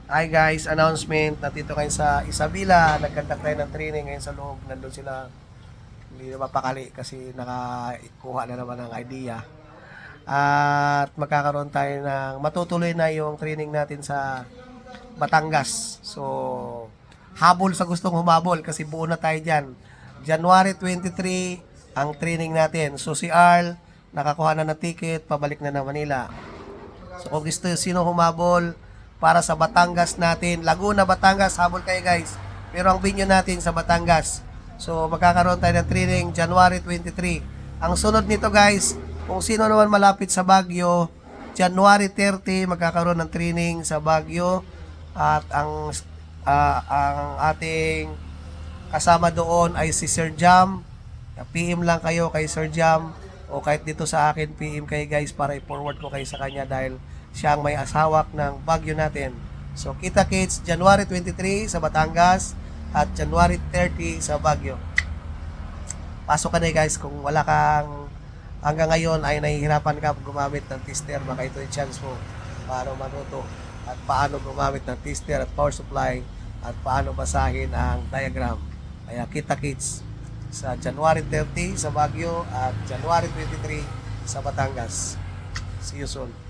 Hi guys, announcement. Nandito kayo sa Isabela. Nagkandak tayo ng training ngayon sa loob. Nandun sila. Hindi na mapakali kasi nakakuha na naman ng idea. At magkakaroon tayo ng matutuloy na yung training natin sa Batangas. So, habol sa gustong humabol kasi buo na tayo dyan. January 23 ang training natin. So, si Arl nakakuha na ng ticket, pabalik na ng Manila. So kung gusto sino humabol para sa Batangas natin, Laguna, Batangas, habol kayo guys. Pero ang venue natin sa Batangas. So magkakaroon tayo ng training January 23. Ang sunod nito guys, kung sino naman malapit sa Baguio, January 30 magkakaroon ng training sa Baguio. At ang ating kasama doon ay si Sir Jam. PM lang kayo kay Sir Jam o kahit dito sa akin PM kayo guys para i-forward ko kayo sa kanya dahil siya ang may asawak ng Baguio natin. So kita kits January 23 sa Batangas at January 30 sa Baguio. Pasok ka na guys kung wala kang hanggang ngayon ay nahihirapan ka gumamit ng tester, baka ito yung chance mo para matuto at paano gumamit ng tester at power supply at paano basahin ang diagram. Kaya kita kits sa January 30 sa Baguio at January 23 sa Batangas. See you soon.